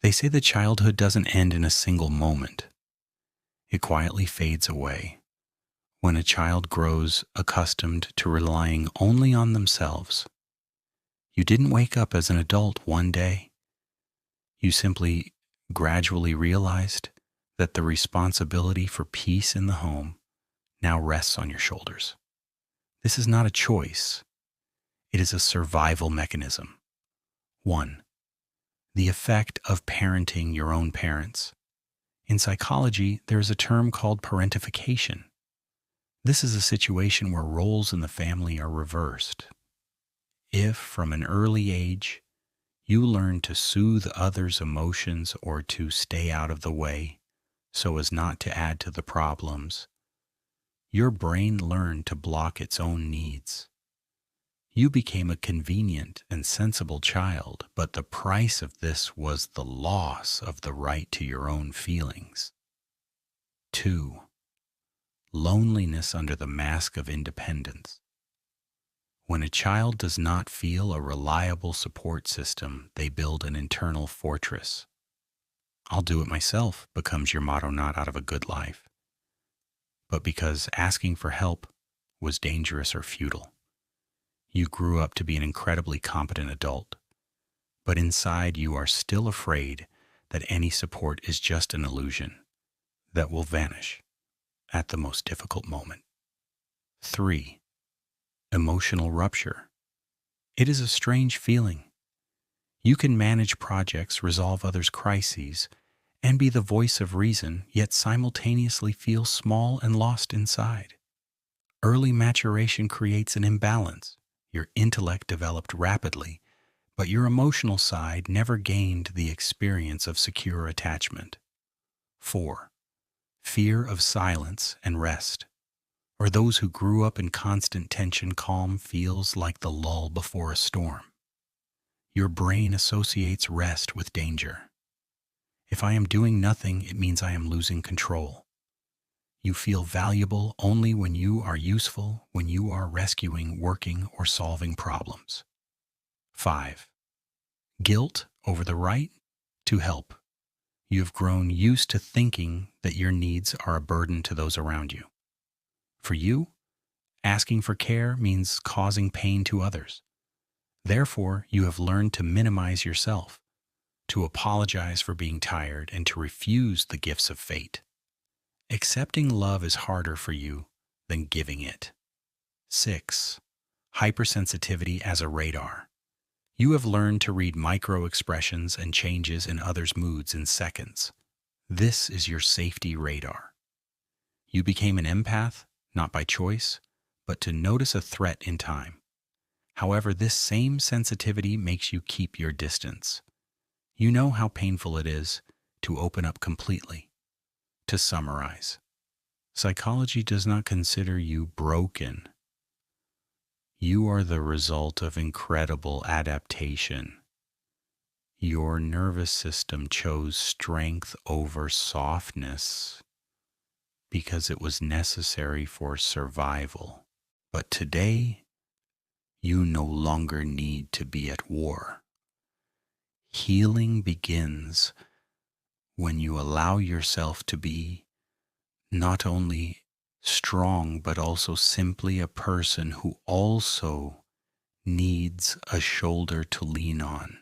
They say that childhood doesn't end in a single moment. It quietly fades away when a child grows accustomed to relying only on themselves. You didn't wake up as an adult one day. You simply gradually realized that the responsibility for peace in the home now rests on your shoulders. This is not a choice. It is a survival mechanism. 1. The effect of parenting your own parents. In psychology, there is a term called parentification. This is a situation where roles in the family are reversed. If, from an early age, you learn to soothe others' emotions or to stay out of the way so as not to add to the problems, your brain learned to block its own needs. You became a convenient and sensible child, but the price of this was the loss of the right to your own feelings. 2. Loneliness under the mask of independence. When a child does not feel a reliable support system, they build an internal fortress. "I'll do it myself" becomes your motto, not out of a good life, but because asking for help was dangerous or futile. You grew up to be an incredibly competent adult, but inside you are still afraid that any support is just an illusion that will vanish at the most difficult moment. 3. Emotional rupture. It is a strange feeling. You can manage projects, resolve others' crises, and be the voice of reason, yet simultaneously feel small and lost inside. Early maturation creates an imbalance. Your intellect developed rapidly, but your emotional side never gained the experience of secure attachment. 4. Fear of silence and rest. Or those who grew up in constant tension, calm feels like the lull before a storm. Your brain associates rest with danger. If I am doing nothing, it means I am losing control. You feel valuable only when you are useful, when you are rescuing, working, or solving problems. 5. Guilt over the right to help. You have grown used to thinking that your needs are a burden to those around you. For you, asking for care means causing pain to others. Therefore, you have learned to minimize yourself, to apologize for being tired, and to refuse the gifts of fate. Accepting love is harder for you than giving it. 6. Hypersensitivity as a radar. You have learned to read micro-expressions and changes in others' moods in seconds. This is your safety radar. You became an empath, not by choice, but to notice a threat in time. However, this same sensitivity makes you keep your distance. You know how painful it is to open up completely. To summarize, psychology does not consider you broken. You are the result of incredible adaptation. Your nervous system chose strength over softness because it was necessary for survival. But today, you no longer need to be at war. Healing begins when you allow yourself to be not only strong, but also simply a person who also needs a shoulder to lean on.